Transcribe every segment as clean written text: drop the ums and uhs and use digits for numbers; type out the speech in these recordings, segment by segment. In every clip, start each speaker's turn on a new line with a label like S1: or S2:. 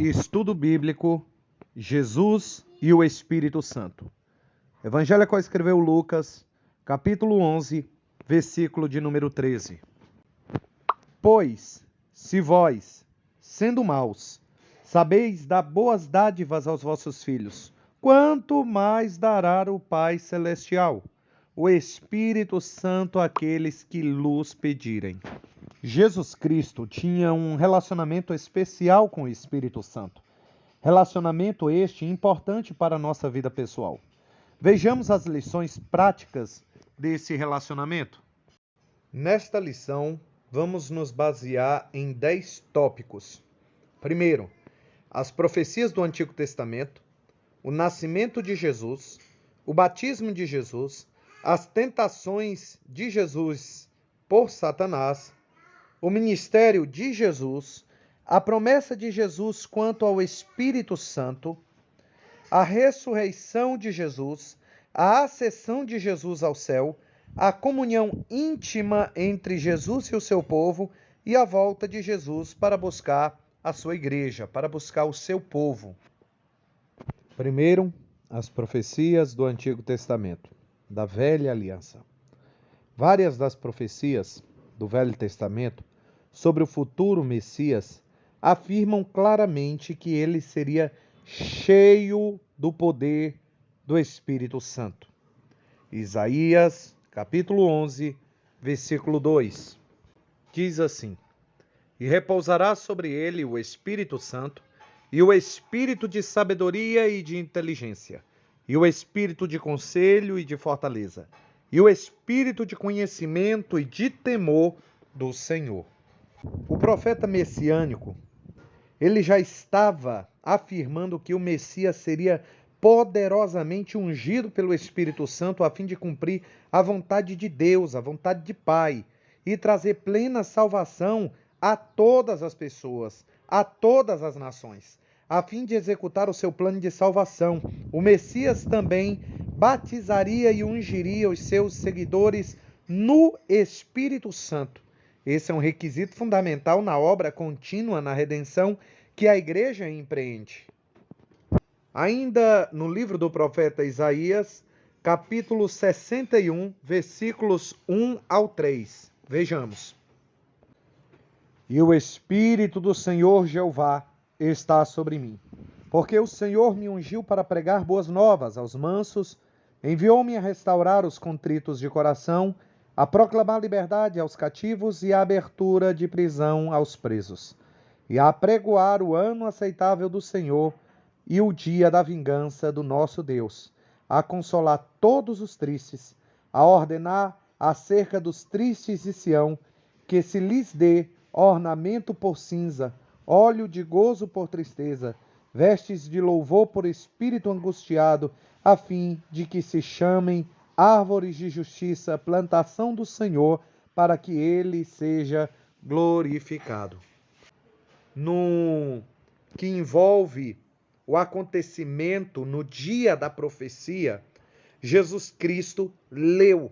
S1: Estudo Bíblico, Jesus e o Espírito Santo. Evangelho qual escreveu Lucas, capítulo 11, versículo de número 13. Pois, se vós, sendo maus, sabeis dar boas dádivas aos vossos filhos, quanto mais dará o Pai Celestial, o Espírito Santo àqueles que lhes pedirem. Jesus Cristo tinha um relacionamento especial com o Espírito Santo. Relacionamento este importante para a nossa vida pessoal. Vejamos as lições práticas desse relacionamento. Nesta lição, vamos nos basear em 10 tópicos. Primeiro, as profecias do Antigo Testamento, o nascimento de Jesus, o batismo de Jesus, as tentações de Jesus por Satanás, o ministério de Jesus, a promessa de Jesus quanto ao Espírito Santo, a ressurreição de Jesus, a ascensão de Jesus ao céu, a comunhão íntima entre Jesus e o seu povo e a volta de Jesus para buscar a sua igreja, para buscar o seu povo. Primeiro, as profecias do Antigo Testamento, da Velha Aliança. Várias das profecias do Velho Testamento sobre o futuro Messias afirmam claramente que ele seria cheio do poder do Espírito Santo. Isaías, capítulo 11, versículo 2, diz assim: E repousará sobre ele o Espírito Santo, e o Espírito de sabedoria e de inteligência, e o Espírito de conselho e de fortaleza, e o Espírito de conhecimento e de temor do Senhor. O profeta messiânico, ele já estava afirmando que o Messias seria poderosamente ungido pelo Espírito Santo a fim de cumprir a vontade de Deus, a vontade de Pai, e trazer plena salvação a todas as pessoas, a todas as nações, a fim de executar o seu plano de salvação. O Messias também batizaria e ungiria os seus seguidores no Espírito Santo. Esse é um requisito fundamental na obra contínua na redenção que a igreja empreende. Ainda no livro do profeta Isaías, capítulo 61, versículos 1 ao 3. Vejamos. E o Espírito do Senhor Jeová está sobre mim, porque o Senhor me ungiu para pregar boas novas aos mansos, enviou-me a restaurar os contritos de coração, a proclamar liberdade aos cativos e a abertura de prisão aos presos, e a apregoar o ano aceitável do Senhor e o dia da vingança do nosso Deus, a consolar todos os tristes, a ordenar acerca dos tristes de Sião, que se lhes dê ornamento por cinza, óleo de gozo por tristeza, vestes de louvor por espírito angustiado, a fim de que se chamem árvores de justiça, plantação do Senhor, para que ele seja glorificado. No que envolve o acontecimento no dia da profecia, Jesus Cristo leu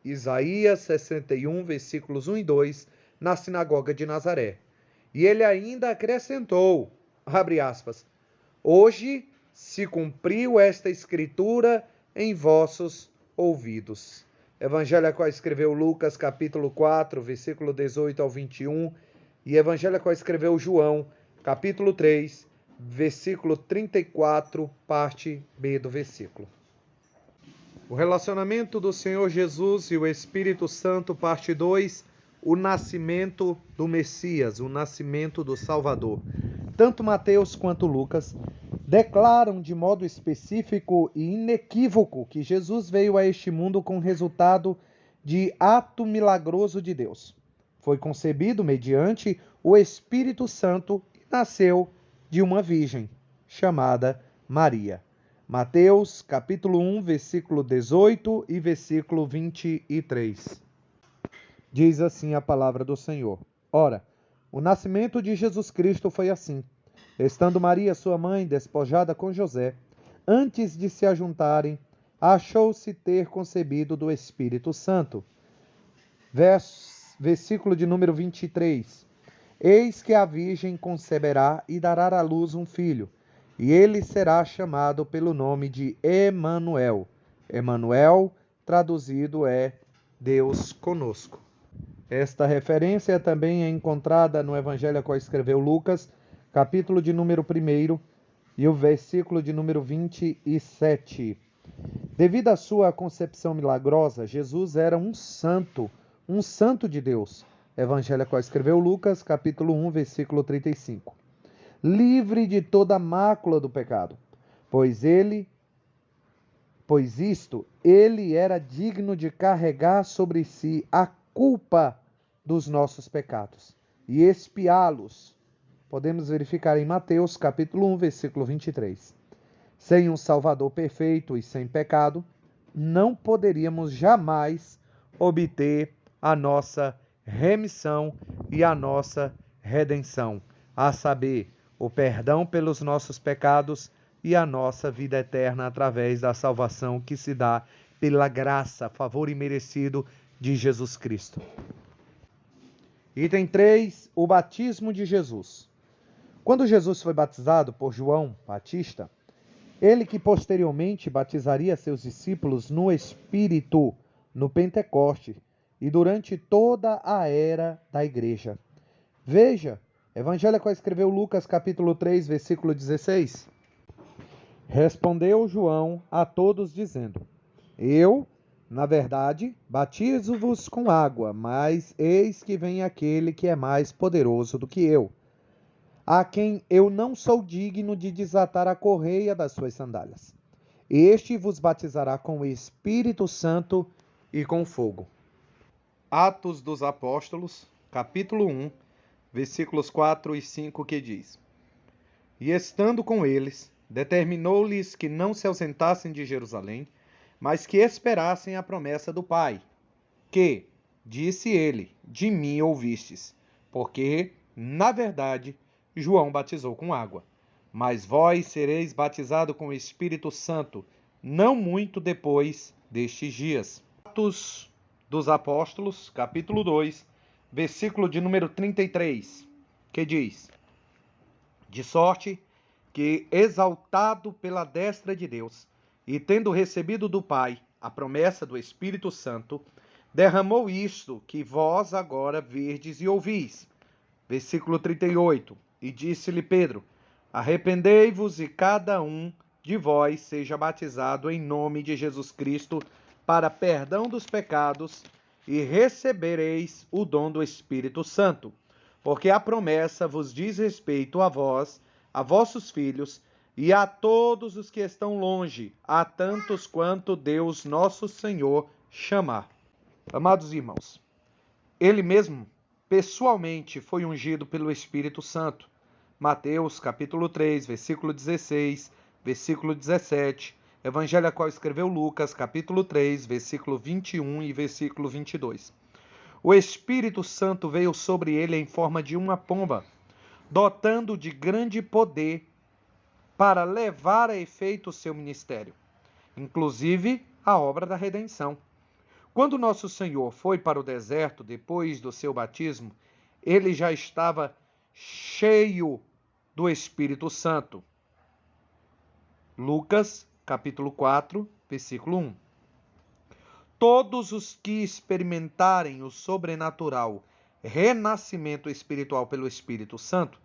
S1: Isaías 61, versículos 1 e 2, na sinagoga de Nazaré. E ele ainda acrescentou, abre aspas, hoje se cumpriu esta escritura em vossos ouvidos. Evangelho a qual escreveu Lucas, capítulo 4, versículo 18 ao 21, e Evangelho a qual escreveu João, capítulo 3, versículo 34, parte B do versículo. O relacionamento do Senhor Jesus e o Espírito Santo, parte 2, o nascimento do Messias, o nascimento do Salvador. Tanto Mateus quanto Lucas declaram de modo específico e inequívoco que Jesus veio a este mundo com resultado de ato milagroso de Deus. Foi concebido mediante o Espírito Santo e nasceu de uma virgem, chamada Maria. Mateus, capítulo 1, versículo 18 e versículo 23. Diz assim a palavra do Senhor. Ora, o nascimento de Jesus Cristo foi assim. Estando Maria, sua mãe, despojada com José, antes de se ajuntarem, achou-se ter concebido do Espírito Santo. Versículo de número 23. Eis que a virgem conceberá e dará à luz um filho, e ele será chamado pelo nome de Emanuel. Emanuel, traduzido, é Deus conosco. Esta referência também é encontrada no Evangelho que escreveu Lucas, capítulo de número 1 e o versículo de número 27. Devido à sua concepção milagrosa, Jesus era um santo de Deus. Evangelho que escreveu Lucas, capítulo 1, versículo 35. Livre de toda mácula do pecado, pois ele era digno de carregar sobre si a culpa dos nossos pecados e expiá-los. Podemos verificar em Mateus, capítulo 1, versículo 23. Sem um Salvador perfeito e sem pecado, não poderíamos jamais obter a nossa remissão e a nossa redenção, a saber, o perdão pelos nossos pecados e a nossa vida eterna através da salvação que se dá pela graça, favor imerecido de Jesus Cristo. Item 3, o batismo de Jesus. Quando Jesus foi batizado por João Batista, ele que posteriormente batizaria seus discípulos no Espírito, no Pentecoste, e durante toda a era da igreja. Veja, Evangelho que escreveu Lucas, capítulo 3, versículo 16. Respondeu João a todos dizendo: Eu, na verdade, batizo-vos com água, mas eis que vem aquele que é mais poderoso do que eu, a quem eu não sou digno de desatar a correia das suas sandálias. Este vos batizará com o Espírito Santo e com fogo. Atos dos Apóstolos, capítulo 1, versículos 4 e 5, que diz: E estando com eles, determinou-lhes que não se ausentassem de Jerusalém, mas que esperassem a promessa do Pai, que, disse ele, de mim ouvistes, porque, na verdade, João batizou com água, mas vós sereis batizados com o Espírito Santo, não muito depois destes dias. Atos dos Apóstolos, capítulo 2, versículo de número 33, que diz: De sorte que, exaltado pela destra de Deus, e tendo recebido do Pai a promessa do Espírito Santo, derramou isto que vós agora verdes e ouvis. Versículo 38. E disse-lhe Pedro: Arrependei-vos e cada um de vós seja batizado em nome de Jesus Cristo para perdão dos pecados, e recebereis o dom do Espírito Santo, porque a promessa vos diz respeito a vós, a vossos filhos e a todos os que estão longe, a tantos quanto Deus nosso Senhor chamar. Amados irmãos, ele mesmo pessoalmente foi ungido pelo Espírito Santo. Mateus capítulo 3, versículo 16, versículo 17, Evangelho a qual escreveu Lucas, capítulo 3, versículo 21 e versículo 22. O Espírito Santo veio sobre ele em forma de uma pomba, dotando de grande poder para levar a efeito o seu ministério, inclusive a obra da redenção. Quando nosso Senhor foi para o deserto depois do seu batismo, ele já estava cheio do Espírito Santo. Lucas, capítulo 4, versículo 1. Todos os que experimentarem o sobrenatural renascimento espiritual pelo Espírito Santo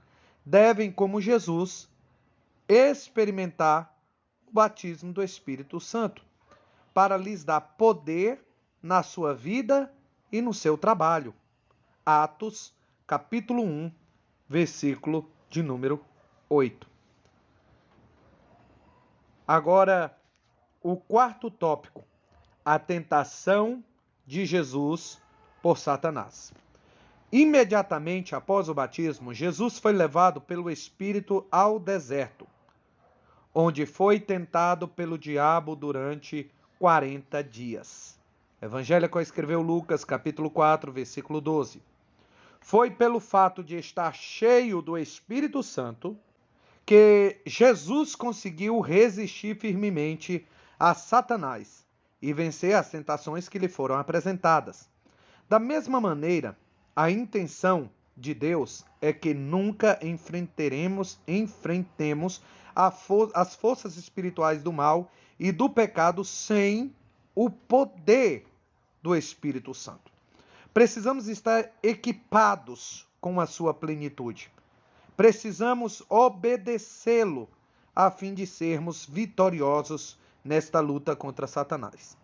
S1: devem, como Jesus, experimentar o batismo do Espírito Santo, para lhes dar poder na sua vida e no seu trabalho. Atos, capítulo 1, versículo de número 8. Agora, o quarto tópico, a tentação de Jesus por Satanás. Imediatamente após o batismo, Jesus foi levado pelo Espírito ao deserto, onde foi tentado pelo diabo durante 40 dias. Evangelho que escreveu Lucas, capítulo 4, versículo 12. Foi pelo fato de estar cheio do Espírito Santo que Jesus conseguiu resistir firmemente a Satanás e vencer as tentações que lhe foram apresentadas. Da mesma maneira, a intenção de Deus é que nunca enfrentemos as forças espirituais do mal e do pecado sem o poder do Espírito Santo. Precisamos estar equipados com a sua plenitude. Precisamos obedecê-lo a fim de sermos vitoriosos nesta luta contra Satanás.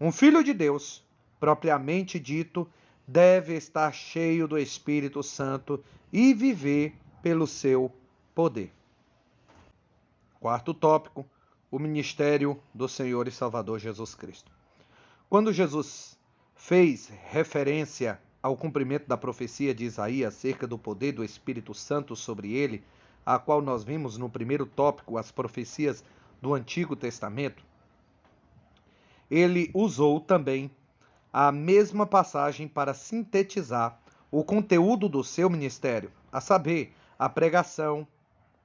S1: Um filho de Deus, propriamente dito, deve estar cheio do Espírito Santo e viver pelo seu poder. Quarto tópico, o ministério do Senhor e Salvador Jesus Cristo. Quando Jesus fez referência ao cumprimento da profecia de Isaías acerca do poder do Espírito Santo sobre ele, a qual nós vimos no primeiro tópico, as profecias do Antigo Testamento, ele usou também a mesma passagem para sintetizar o conteúdo do seu ministério, a saber, a pregação,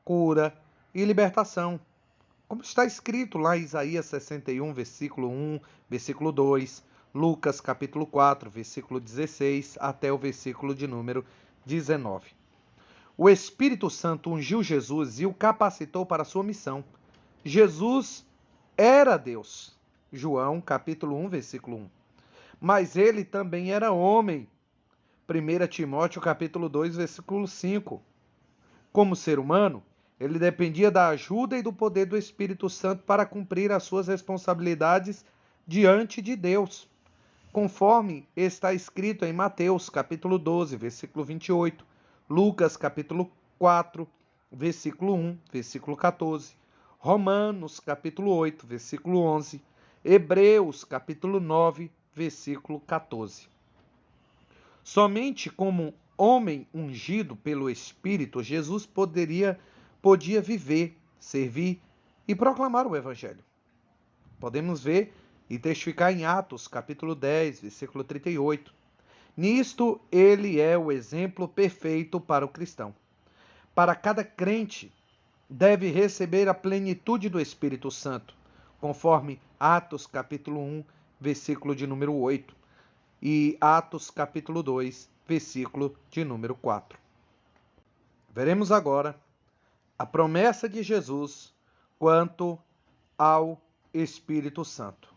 S1: cura e libertação. Como está escrito lá em Isaías 61, versículo 1, versículo 2, Lucas capítulo 4, versículo 16, até o versículo de número 19. O Espírito Santo ungiu Jesus e o capacitou para a sua missão. Jesus era Deus. João capítulo 1, versículo 1. Mas ele também era homem. 1 Timóteo capítulo 2, versículo 5. Como ser humano, ele dependia da ajuda e do poder do Espírito Santo para cumprir as suas responsabilidades diante de Deus, conforme está escrito em Mateus capítulo 12, versículo 28, Lucas capítulo 4, versículo 1, versículo 14, Romanos capítulo 8, versículo 11, Hebreus capítulo 9, versículo 14. Somente como homem ungido pelo Espírito, Jesus podia viver, servir e proclamar o Evangelho. Podemos ver e testificar em Atos, capítulo 10, versículo 38. Nisto, ele é o exemplo perfeito para o cristão. Para cada crente, deve receber a plenitude do Espírito Santo, conforme Atos, capítulo 1, versículo de número 8. E Atos, capítulo 2, versículo de número 4. Veremos agora a promessa de Jesus quanto ao Espírito Santo.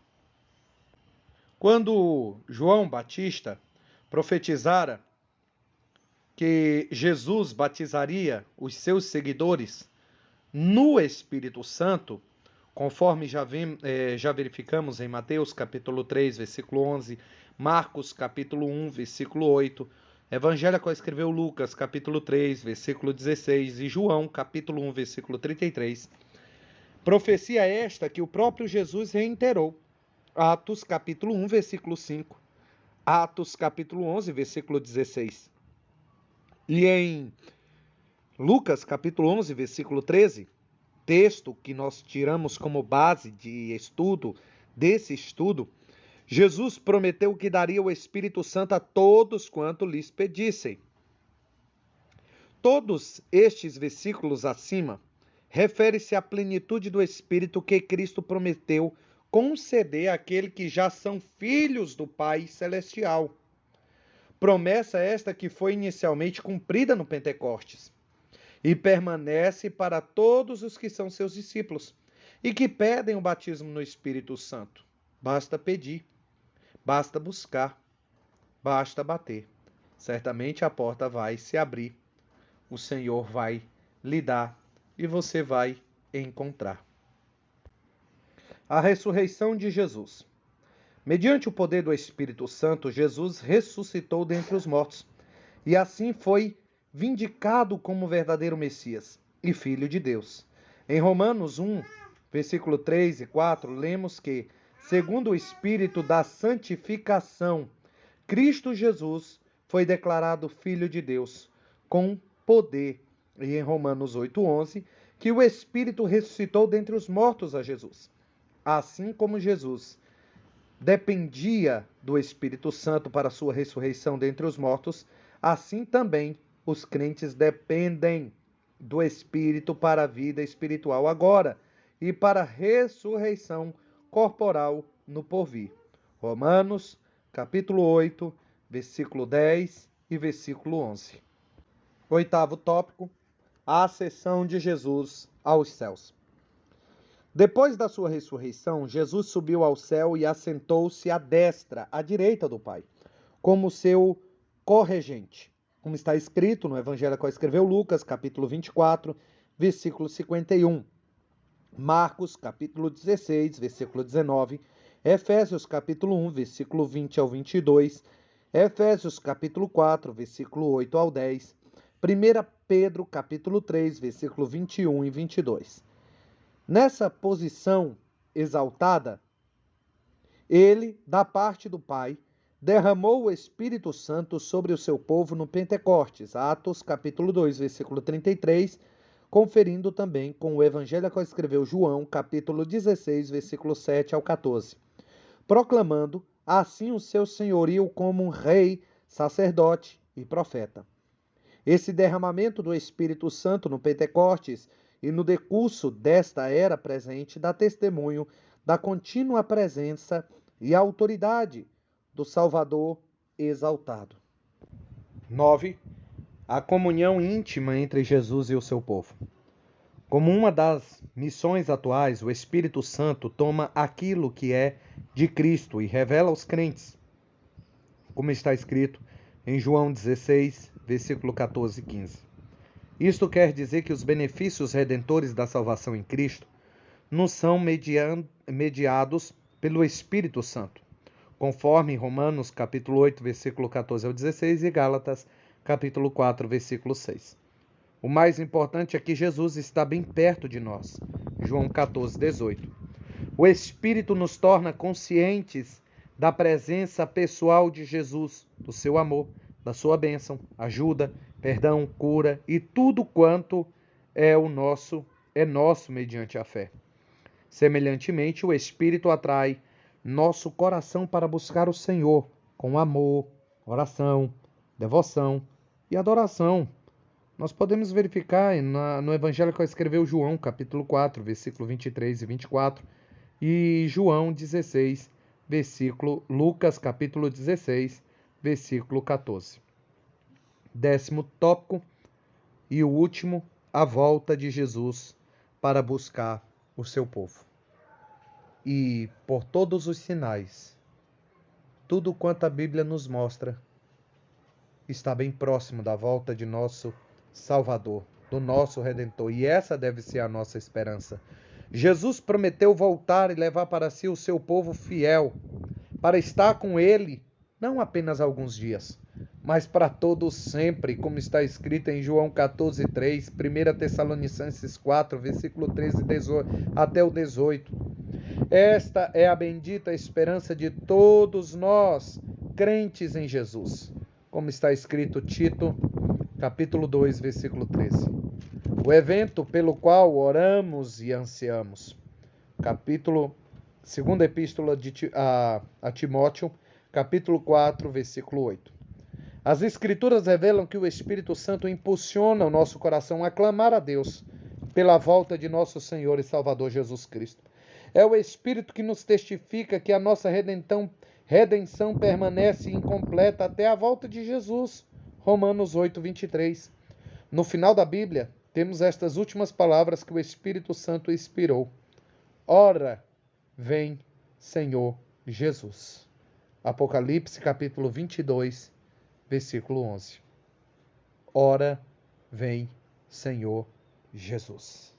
S1: Quando João Batista profetizara que Jesus batizaria os seus seguidores no Espírito Santo, conforme já verificamos em Mateus capítulo 3, versículo 11, Marcos capítulo 1, versículo 8, Evangelho que escreveu Lucas capítulo 3, versículo 16 e João capítulo 1, versículo 33, profecia esta que o próprio Jesus reiterou. Atos capítulo 1, versículo 5, Atos capítulo 11, versículo 16. E em Lucas capítulo 11, versículo 13, texto que nós tiramos como base de estudo, desse estudo, Jesus prometeu que daria o Espírito Santo a todos quanto lhes pedissem. Todos estes versículos acima referem-se à plenitude do Espírito que Cristo prometeu conceder àqueles que já são filhos do Pai Celestial. Promessa esta que foi inicialmente cumprida no Pentecostes e permanece para todos os que são seus discípulos e que pedem o batismo no Espírito Santo. Basta pedir, basta buscar, basta bater. Certamente a porta vai se abrir, o Senhor vai lhe dar e você vai encontrar. A ressurreição de Jesus. Mediante o poder do Espírito Santo, Jesus ressuscitou dentre os mortos e assim foi vindicado como verdadeiro Messias e Filho de Deus. Em Romanos 1, versículo 3 e 4, lemos que, segundo o Espírito da santificação, Cristo Jesus foi declarado Filho de Deus com poder. E em Romanos 8:11, que o Espírito ressuscitou dentre os mortos a Jesus. Assim como Jesus dependia do Espírito Santo para sua ressurreição dentre os mortos, assim também os crentes dependem do Espírito para a vida espiritual agora e para a ressurreição corporal no porvir. Romanos, capítulo 8, versículo 10 e versículo 11. Oitavo tópico: a ascensão de Jesus aos céus. Depois da sua ressurreição, Jesus subiu ao céu e assentou-se à destra, à direita do Pai, como seu corregente, como está escrito no Evangelho que escreveu Lucas, capítulo 24, versículo 51, Marcos, capítulo 16, versículo 19, Efésios, capítulo 1, versículo 20 ao 22, Efésios, capítulo 4, versículo 8 ao 10, 1 Pedro, capítulo 3, versículo 21 e 22. Nessa posição exaltada, ele, da parte do Pai, derramou o Espírito Santo sobre o seu povo no Pentecostes, Atos capítulo 2, versículo 33, conferindo também com o Evangelho que escreveu João, capítulo 16, versículo 7 ao 14, proclamando assim o seu senhorio como um rei, sacerdote e profeta. Esse derramamento do Espírito Santo no Pentecostes e no decurso desta era presente dá testemunho da contínua presença e autoridade do Salvador exaltado. 9. A comunhão íntima entre Jesus e o seu povo. Como uma das missões atuais, o Espírito Santo toma aquilo que é de Cristo e revela aos crentes, como está escrito em João 16, versículo 14 e 15. Isto quer dizer que os benefícios redentores da salvação em Cristo nos são mediados pelo Espírito Santo, conforme Romanos capítulo 8, versículo 14 ao 16 e Gálatas capítulo 4, versículo 6. O mais importante é que Jesus está bem perto de nós. João 14, 18. O Espírito nos torna conscientes da presença pessoal de Jesus, do seu amor, da sua bênção, ajuda, perdão, cura e tudo quanto é nosso mediante a fé. Semelhantemente, o Espírito atrai nosso coração para buscar o Senhor com amor, oração, devoção e adoração. Nós podemos verificar no Evangelho que escreveu João, capítulo 4, versículo 23 e 24, e João 16, Lucas, capítulo 16, versículo 14. 10º tópico e o último, a volta de Jesus para buscar o seu povo. E por todos os sinais, tudo quanto a Bíblia nos mostra, está bem próximo da volta de nosso Salvador, do nosso Redentor. E essa deve ser a nossa esperança. Jesus prometeu voltar e levar para si o seu povo fiel, para estar com ele, não apenas alguns dias, mas para todos sempre, como está escrito em João 14, 3, 1 Tessalonicenses 4, versículo 13 até o 18. Esta é a bendita esperança de todos nós, crentes em Jesus, como está escrito Tito, capítulo 2, versículo 13. O evento pelo qual oramos e ansiamos. Segunda epístola a Timóteo, capítulo 4, versículo 8. As Escrituras revelam que o Espírito Santo impulsiona o nosso coração a clamar a Deus pela volta de nosso Senhor e Salvador Jesus Cristo. É o Espírito que nos testifica que a nossa redenção permanece incompleta até a volta de Jesus. Romanos 8, 23. No final da Bíblia, temos estas últimas palavras que o Espírito Santo inspirou. Ora, vem, Senhor Jesus. Apocalipse, capítulo 22, versículo 11. Ora, vem, Senhor Jesus.